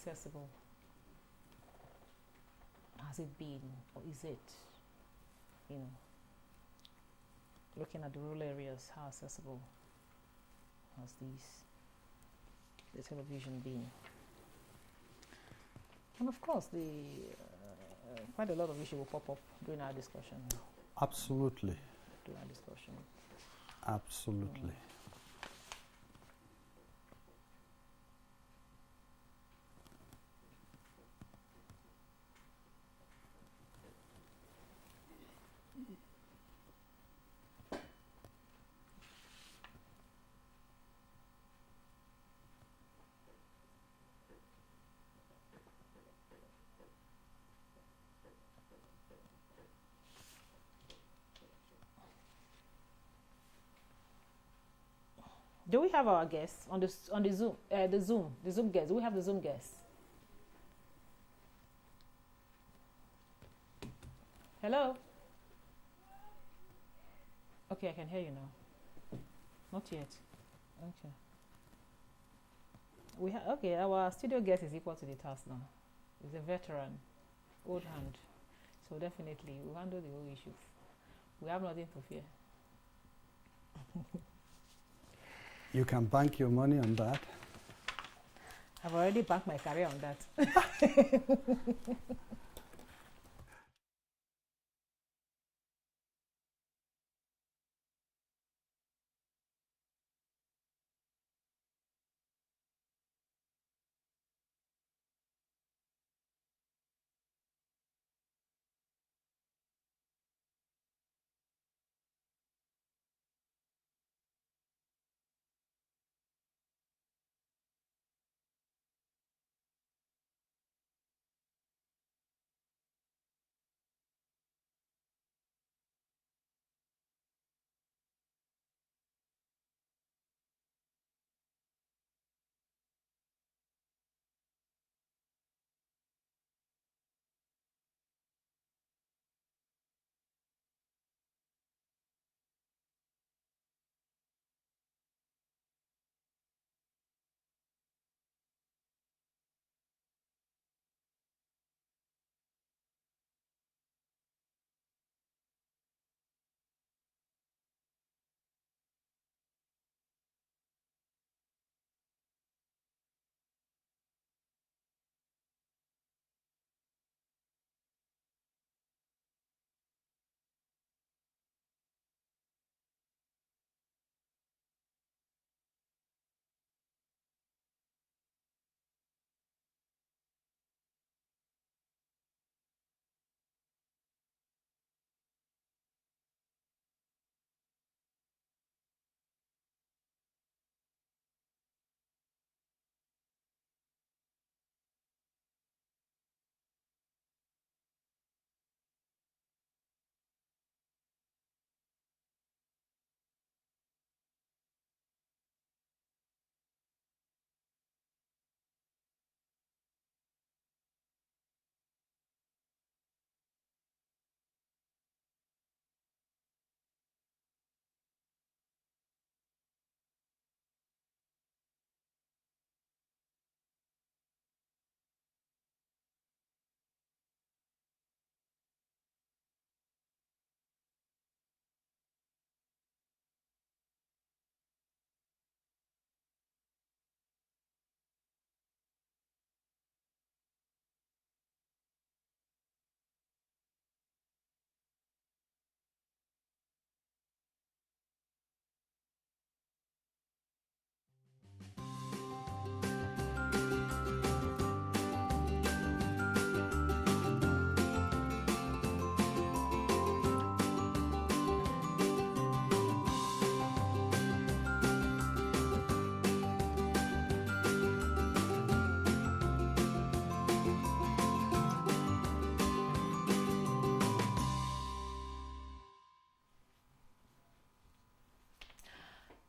accessible has it been, or is it, you know, looking at the rural areas, how accessible has the television been? And of course, quite a lot of issues will pop up during our discussion. Absolutely. During our discussion. Absolutely. Do we have our guests on the Zoom? The Zoom guests. Do we have the Zoom guests? Hello. Okay, I can hear you now. Not yet. Okay. Okay. Our studio guest is equal to the task now. He's a veteran, old hand. So definitely, we'll handle the whole issue. We have nothing to fear. You can bank your money on that. I've already banked my career on that.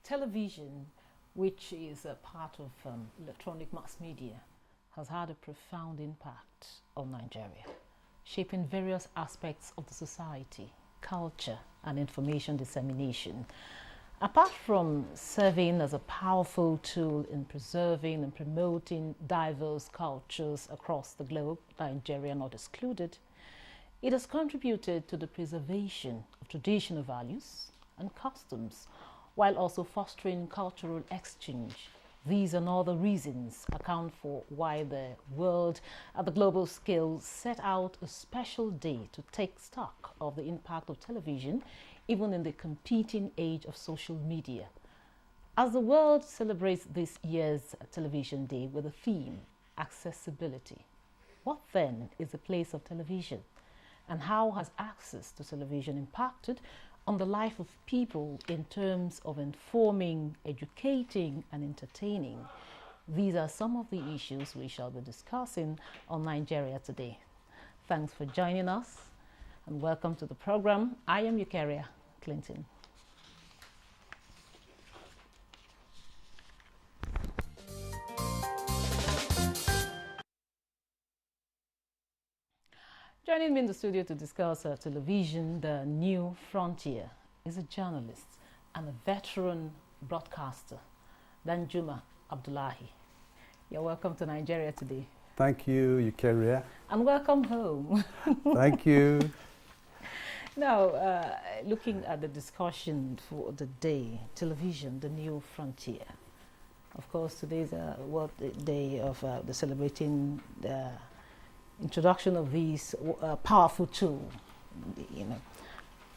Television, which is a part of electronic mass media, has had a profound impact on Nigeria, shaping various aspects of the society, culture, and information dissemination. Apart from serving as a powerful tool in preserving and promoting diverse cultures across the globe, Nigeria not excluded, it has contributed to the preservation of traditional values and customs, while also fostering cultural exchange. These and other reasons account for why the world at the global scale set out a special day to take stock of the impact of television, even in the competing age of social media. As the world celebrates this year's Television Day with the theme, accessibility, what then is the place of television? And how has access to television impacted on the life of people in terms of informing, educating, and entertaining? These are some of the issues we shall be discussing on Nigeria Today. Thanks for joining us and welcome to the program. I am Eucharia Clinton. Joining me in the studio to discuss television, the new frontier, is a journalist and a veteran broadcaster, Danjuma Abdullahi. You're welcome to Nigeria Today. Thank you, Eucharia. And welcome home. Thank you. Now, looking at the discussion for the day, television, the new frontier. Of course, today is the day of the celebrating the introduction of these powerful tool,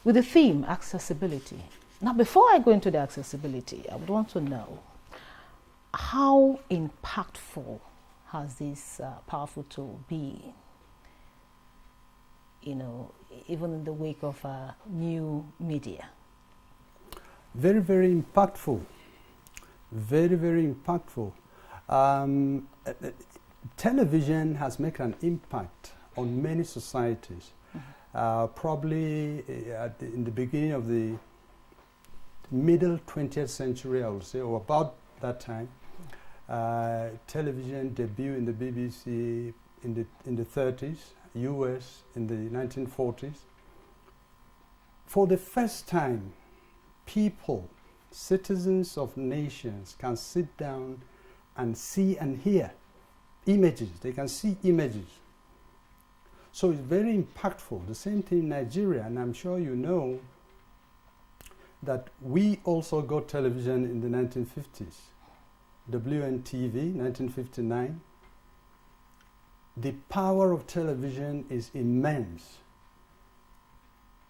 with the theme accessibility. Now, before I go into the accessibility, I would want to know how impactful has this powerful tool been, even in the wake of new media? Very, very impactful. Very, very impactful. Television has made an impact on many societies. Probably in the beginning of the middle 20th century, I would say, or about that time, television debuted in the BBC in the 30s, US in the 1940s. For the first time, people, citizens of nations, can sit down and see and hear images. They can see images. So it's very impactful. The same thing in Nigeria, and I'm sure you know that we also got television in the 1950s. WNTV, 1959. The power of television is immense.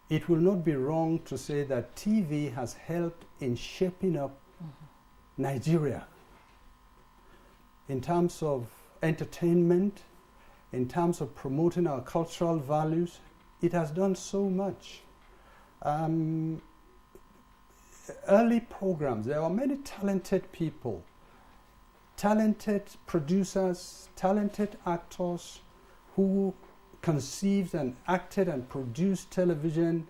It will not be wrong to say that TV has helped in shaping up Nigeria in terms of entertainment, in terms of promoting our cultural values. It has done so much. Early programs, there were many talented people, talented producers, talented actors who conceived and acted and produced television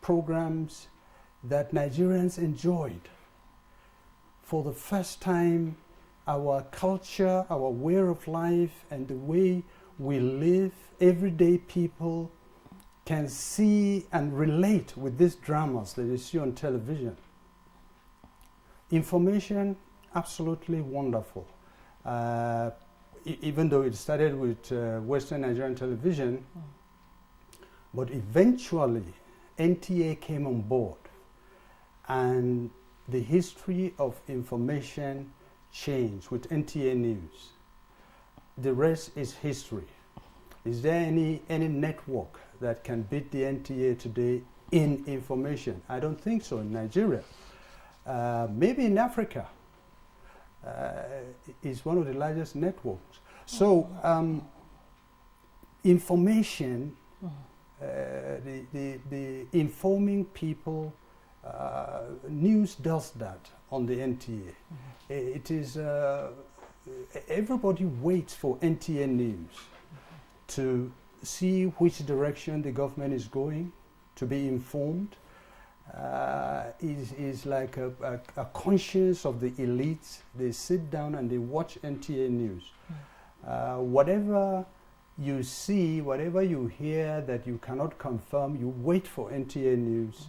programs that Nigerians enjoyed. For the first time, our culture, our way of life, and the way we live, everyday people can see and relate with these dramas that you see on television. Information, absolutely wonderful. Even though it started with Western Nigerian television, but eventually NTA came on board, and the history of information changed with NTA News. The rest is history. Is there any network that can beat the NTA today in information? I don't think so in Nigeria. Maybe in Africa. Is one of the largest networks. So information, the informing people, news does that on the NTA. It is, everybody waits for NTA News to see which direction the government is going, to be informed. Is like a conscience of the elites. They sit down and they watch NTA News. Whatever you see, whatever you hear that you cannot confirm, you wait for NTA News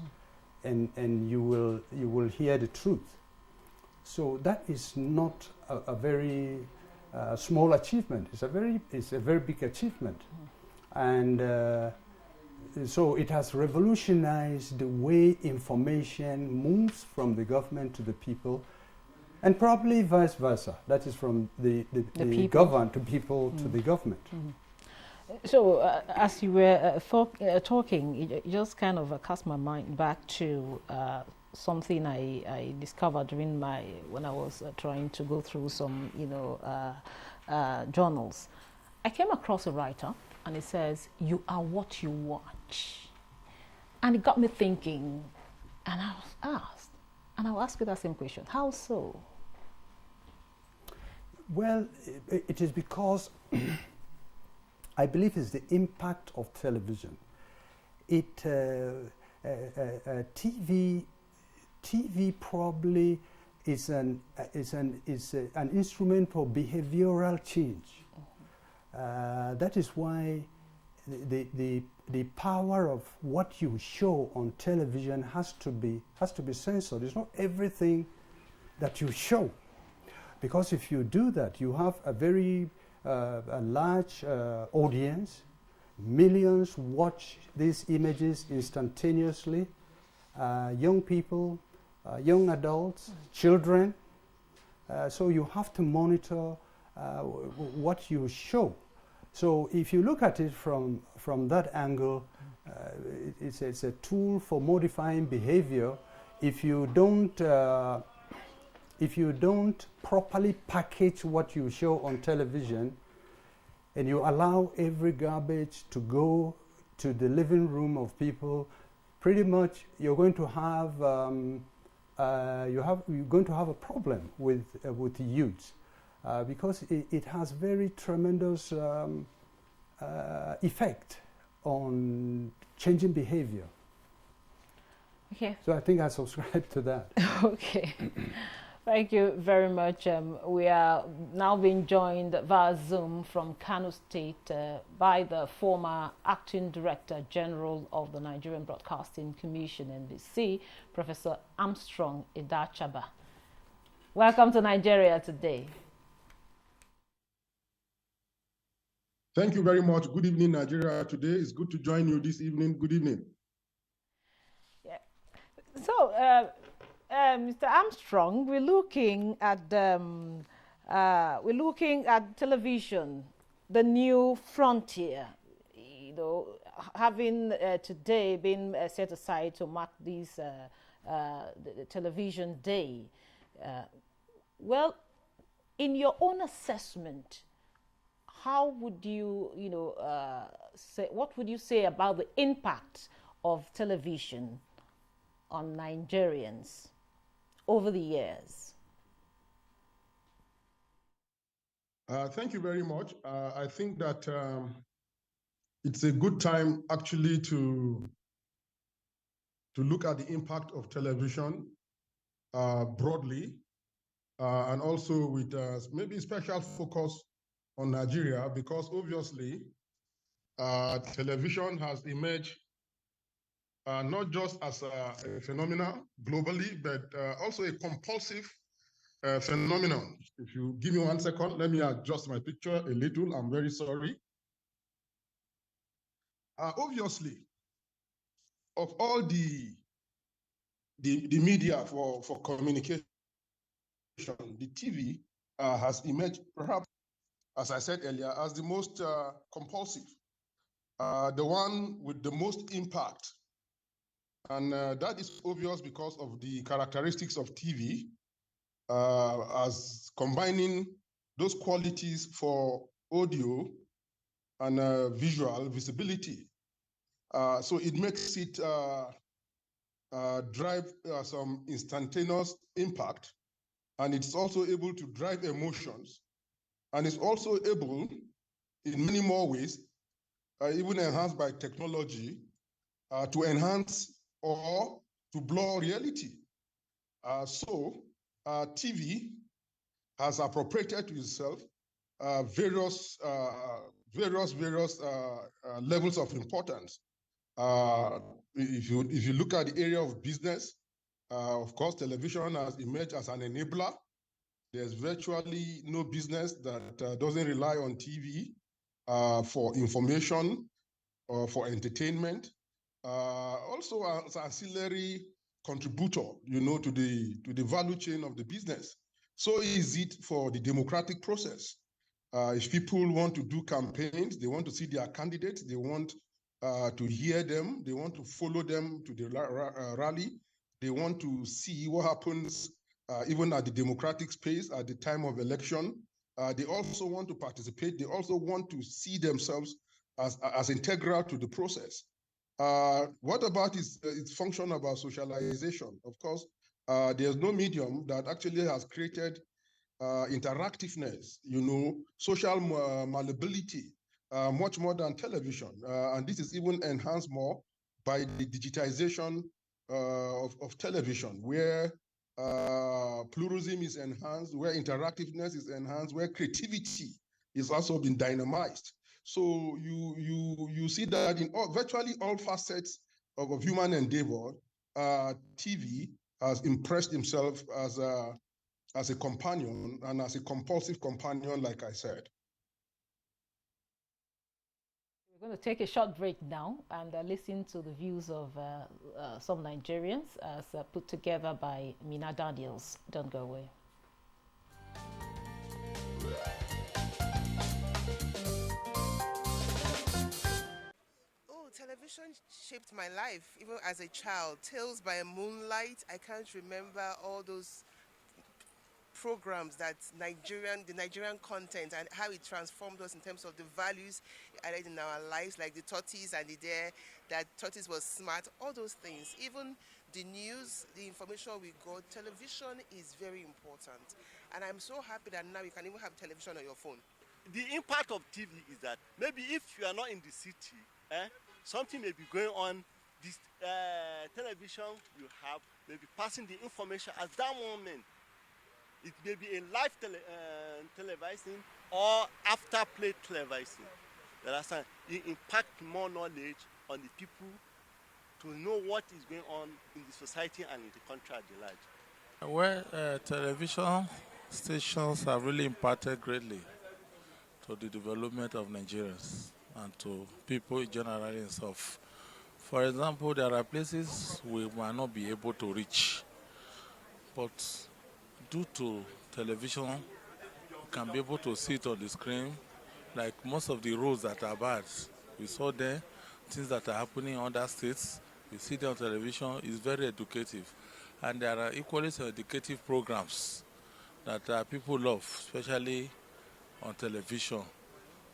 and you will hear the truth. So that is not a very small achievement. It's a very big achievement, and so it has revolutionized the way information moves from the government to the people, and probably vice versa. That is from the governed to people to the government. So, as you were talking, it just kind of cast my mind back to something I discovered during when I was trying to go through some, journals. I came across a writer, and it says, "You are what you watch," and it got me thinking. And I was asked, and I'll ask you that same question: how so? Well, it is because I believe it's the impact of television. TV probably is an instrument for behavioral change. That is why the power of what you show on television has to be censored. It's not everything that you show, because if you do that, you have a very a large audience. Millions watch these images instantaneously. Young people, young adults, children. So you have to monitor what you show. So if you look at it from that angle, it's a tool for modifying behavior. If you don't properly package what you show on television, and you allow every garbage to go to the living room of people, pretty much you're going to have a problem with youth, because it has very tremendous effect on changing behavior. Okay. So I think I subscribe to that. Okay. Thank you very much. We are now being joined via Zoom from Kano State by the former Acting Director General of the Nigerian Broadcasting Commission, NBC, Professor Armstrong Idachaba. Welcome to Nigeria today. Thank you very much. Good evening, Nigeria today. It's good to join you this evening. Good evening. Yeah. So, Mr. Armstrong, we're looking at television, the new frontier. Having today been set aside to mark this the television day. Well, in your own assessment, how would you say? What would you say about the impact of television on Nigerians over the years? Thank you very much. I think that it's a good time actually to look at the impact of television broadly, and also with maybe special focus on Nigeria, because obviously television has emerged not just as a phenomenon globally, but also a compulsive phenomenon. If you give me 1 second, let me adjust my picture a little. I'm very sorry. Obviously, of all the media for communication, the TV has emerged, perhaps, as I said earlier, as the most compulsive, the one with the most impact. And that is obvious because of the characteristics of TV, as combining those qualities for audio and visual visibility. So it makes it drive some instantaneous impact, and it's also able to drive emotions, and it's also able, in many more ways, even enhanced by technology, to enhance or to blur reality. So TV has appropriated to itself various levels of importance. If you look at the area of business, of course, television has emerged as an enabler. There's virtually no business that doesn't rely on TV for information or for entertainment. Also as ancillary contributor, to the value chain of the business. So is it for the democratic process. If people want to do campaigns, they want to see their candidates, they want to hear them, they want to follow them to the rally, they want to see what happens even at the democratic space at the time of election. They also want to participate. They also want to see themselves as integral to the process. What about its function about socialization? Of course, there's no medium that actually has created interactiveness, social malleability, much more than television. And this is even enhanced more by the digitization of television, where pluralism is enhanced, where interactiveness is enhanced, where creativity is also been dynamized. So you see that in virtually all facets of human endeavor, TV has impressed himself as a companion and as a compulsive companion, like I said. We're going to take a short break now and listen to the views of some Nigerians as put together by Mina Daniels. Don't go away. Oh, television shaped my life, even as a child. Tales by Moonlight. I can't remember all those programs that the Nigerian content and how it transformed us in terms of the values added in our lives, like the tortoise and the dare, that tortoise was smart, all those things. Even the news, the information we got, television is very important. And I'm so happy that now you can even have television on your phone. The impact of TV is that maybe if you are not in the city, something may be going on. This television you have may be passing the information at that moment. It may be a live televising or after play televising. It impact more knowledge on the people to know what is going on in the society and in the country at the large. Well, television stations have really impacted greatly to the development of Nigerians and to people generally and stuff. For example, there are places we might not be able to reach, but due to television, you can be able to see it on the screen. Like most of the roads that are bad, we saw there, things that are happening in other states, we see them on television. It's very educative. And there are equally some educative programs that people love, especially on television.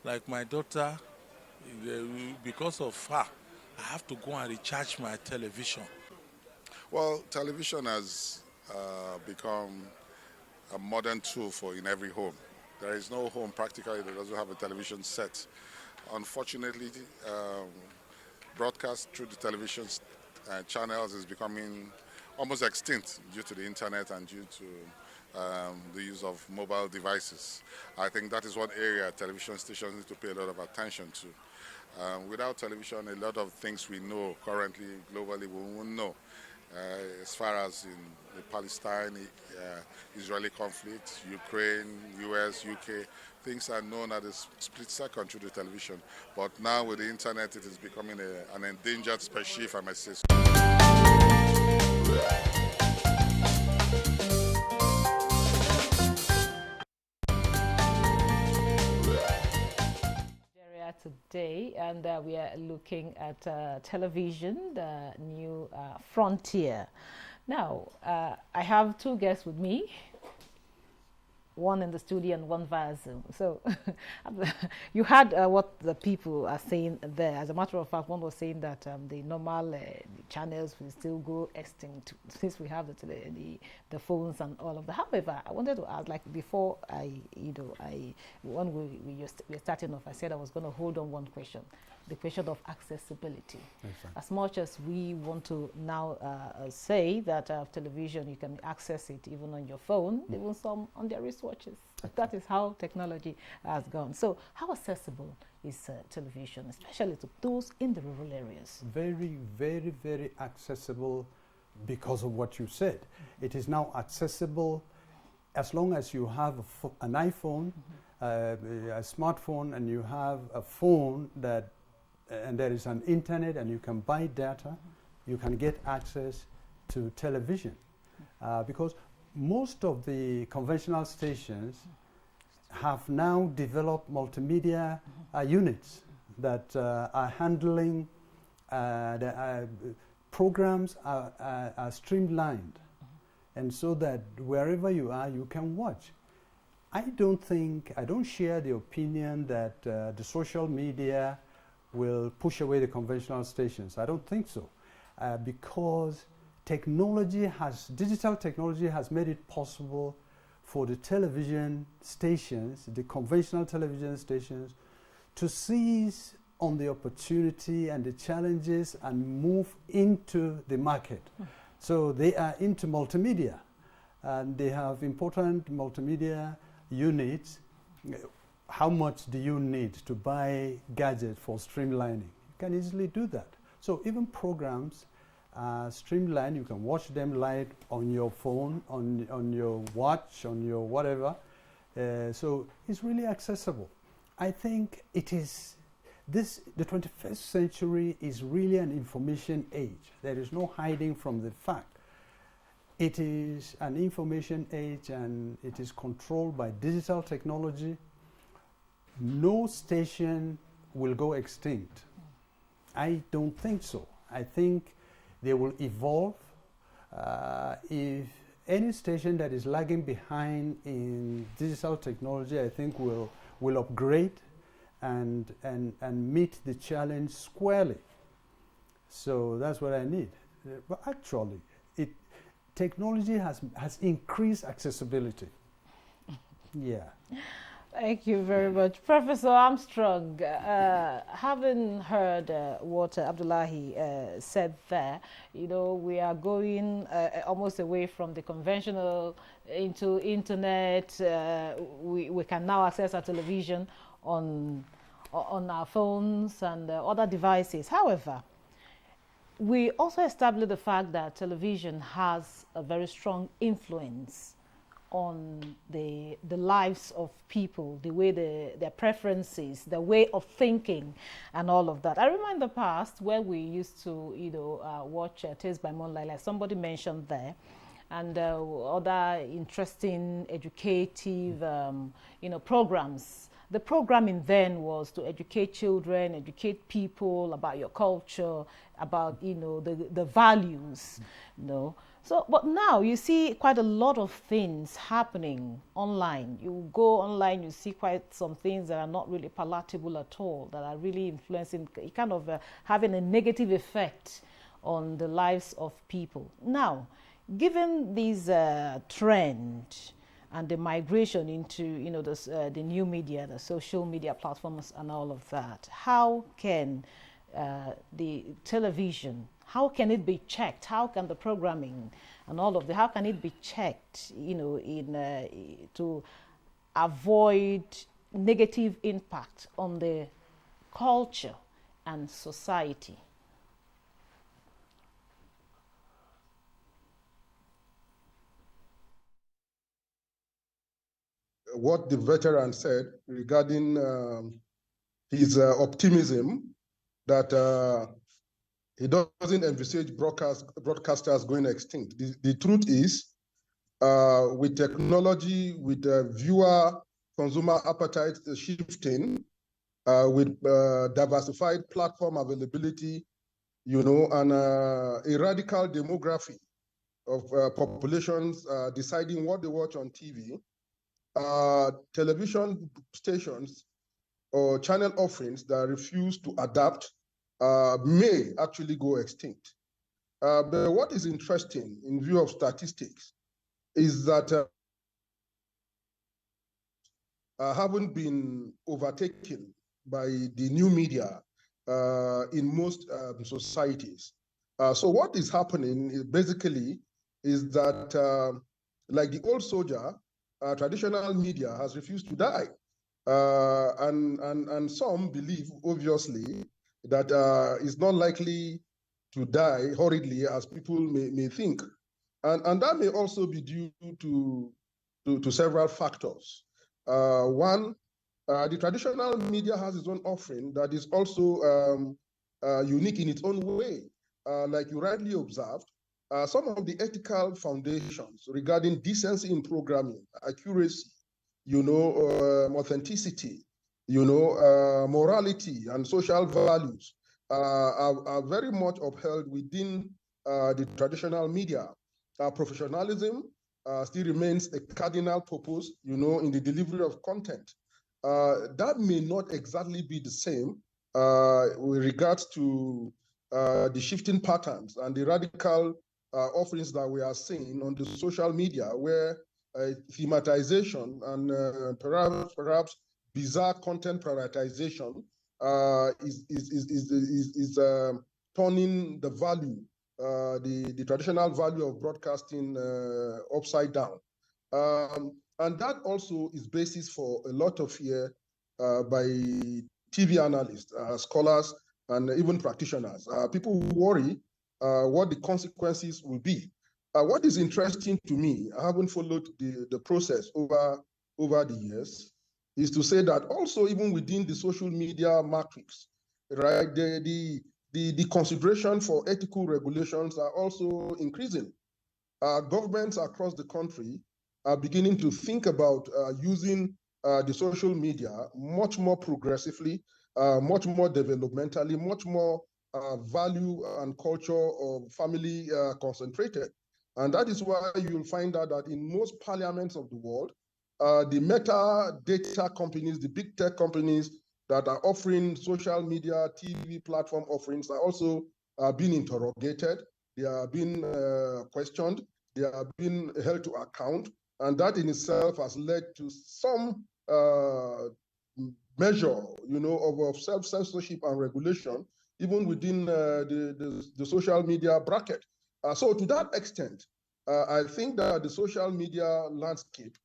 Like my daughter, because of her, I have to go and recharge my television. Well, television has become a modern tool in every home. There is no home practically that doesn't have a television set. Unfortunately, broadcast through the television channels is becoming almost extinct due to the internet and due to the use of mobile devices. I think that is one area television stations need to pay a lot of attention to. Without television, a lot of things we know currently globally we won't know. As far as in the Palestine-Israeli conflict, Ukraine, US, UK, things are known at a split second through the television. But now with the internet, it is becoming an endangered species, if I may say so. Today, and we are looking at television, the new frontier. Now, I have two guests with me, one in the studio and one via Zoom. So you heard what the people are saying there. As a matter of fact, one was saying that the normal channels will still go extinct since we have the phones and all of that. However, I wanted to ask, like before when we were starting off, I said I was going to hold on one question, the question of accessibility. Exactly. As much as we want to now say that television, you can access it even on your phone, even some on their wristwatches. That is how technology has gone. So how accessible is television, especially to those in the rural areas? Very, very, very accessible because of what you said. It is now accessible as long as you have an iPhone, a smartphone, and you have a phone that, and there is an internet, and you can buy data, you can get access to television. Because most of the conventional stations have now developed multimedia units that are handling the programs are streamlined, and so that wherever you are, you can watch. I don't share the opinion that the social media will push away the conventional stations. I don't think so, because digital technology has made it possible for the television stations, the conventional television stations, to seize on the opportunity and the challenges and move into the market. So they are into multimedia, and they have important multimedia units. How much do you need to buy gadgets for streamlining? You can easily do that. So even programs streamlined, you can watch them live on your phone, on your watch, on your whatever. So it's really accessible. I think it is the 21st century is really an information age. There is no hiding from the fact. It is an information age, and it is controlled by digital technology. No station will go extinct. I don't think so. I think they will evolve. If any station that is lagging behind in digital technology, I think will upgrade and meet the challenge squarely. So that's what I need. But actually, technology has increased accessibility. Yeah. Thank you very much. Professor Armstrong, having heard what Abdullahi said there, we are going almost away from the conventional into internet. We can now access our television on our phones and other devices. However, we also established the fact that television has a very strong influence on the lives of people, the way their preferences, the way of thinking, and all of that. I remember the past where we used to, watch Taste by Moonlight, like somebody mentioned there, and other interesting, educative, programs. The programming then was to educate children, educate people about your culture, about, the values, So, but now you see quite a lot of things happening online. You go online, you see quite some things that are not really palatable at all, that are really influencing, kind of having a negative effect on the lives of people. Now, given this trend and the migration into, the new media, the social media platforms and all of that, how can the television, how can it be checked? How can the programming and all of how can it be checked, to avoid negative impact on the culture and society? What the veteran said regarding his optimism that he doesn't envisage broadcasters going extinct. The truth is, with technology, with viewer consumer appetite shifting, with diversified platform availability, and a radical demography of populations deciding what they watch on TV, television stations or channel offerings that refuse to adapt may actually go extinct. But what is interesting in view of statistics is that haven't been overtaken by the new media in most societies. So what is happening is basically is that, like the old soldier, traditional media has refused to die. And some believe, obviously, that it's not likely to die horridly as people may think. And that may also be due to several factors. One, the traditional media has its own offering that is also unique in its own way. Like you rightly observed, some of the ethical foundations regarding decency in programming, accuracy, authenticity, morality and social values are very much upheld within the traditional media. Professionalism still remains a cardinal purpose, in the delivery of content. That may not exactly be the same with regards to the shifting patterns and the radical offerings that we are seeing on the social media, where thematization and perhaps bizarre content prioritization is turning the value, the traditional value of broadcasting upside down. And that also is basis for a lot of fear by TV analysts, scholars, and even practitioners. People worry what the consequences will be. What is interesting to me, I haven't followed the process over the years, is to say that also even within the social media matrix, right, the consideration for ethical regulations are also increasing. Governments across the country are beginning to think about using the social media much more progressively, much more developmentally, much more value and culture of family concentrated. And that is why you'll find out that in most parliaments of the world, the meta data companies, the big tech companies that are offering social media, TV platform offerings are also being interrogated. They are being questioned. They are being held to account. And that in itself has led to some measure, of self-censorship and regulation, even within the social media bracket. So to that extent, I think that the social media landscape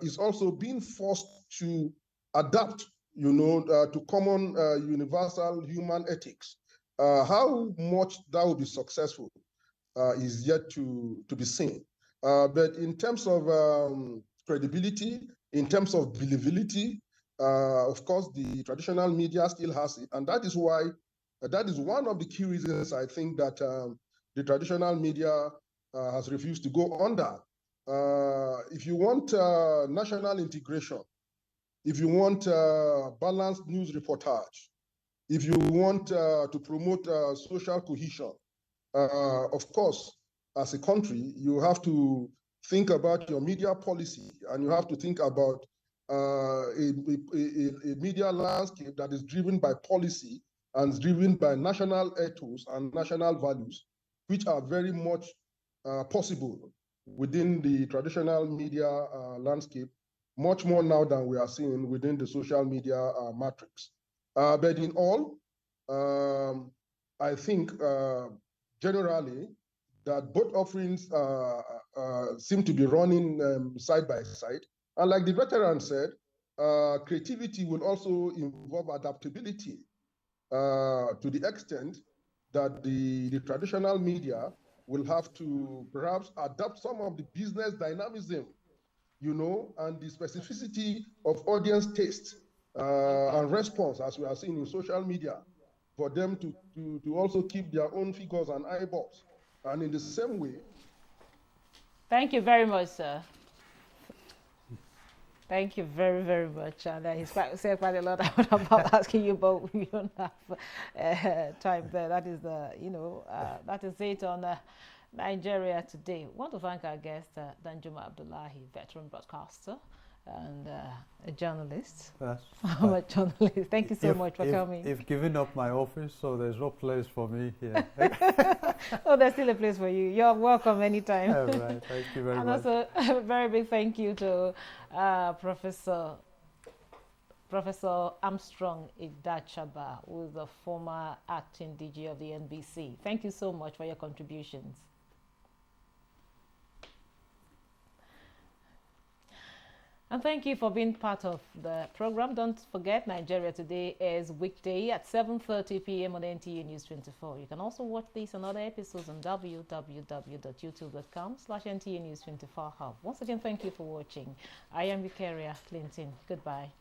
is also being forced to adapt, to common universal human ethics. How much that will be successful is yet to be seen. But in terms of credibility, in terms of believability, of course, the traditional media still has it. And that is why, that is one of the key reasons I think that the traditional media has refused to go under. If you want national integration, if you want balanced news reportage, if you want to promote social cohesion, of course, as a country, you have to think about your media policy, and you have to think about a media landscape that is driven by policy and is driven by national ethos and national values, which are very much possible within the traditional media landscape, much more now than we are seeing within the social media matrix. But in all, I think generally that both offerings seem to be running side by side. And like the veteran said, creativity will also involve adaptability to the extent that the traditional media will have to perhaps adapt some of the business dynamism, and the specificity of audience taste and response, as we are seeing in social media, for them to also keep their own figures and eyeballs. And in the same way. Thank you very much, sir. Thank you very, very much. And he's said quite a lot about asking you, but we don't have time there. That is that is it on Nigeria Today. I want to thank our guest, Danjuma Abdullahi, veteran broadcaster and a journalist. Yes. I'm a journalist. Thank you so much for coming. I've given up my office, so there's no place for me here. Oh, there's still a place for you. You're welcome anytime. All right. Thank you very much. And also a very big thank you to Professor Armstrong Idachaba, who is the former acting DG of the NBC. Thank you so much for your contributions. And thank you for being part of the program. Don't forget, Nigeria Today is weekday at 7:30 p.m. on NTA News 24. You can also watch these and other episodes on www.youtube.com/NTA News 24 Hub. Once again, thank you for watching. I am Victoria Clinton. Goodbye.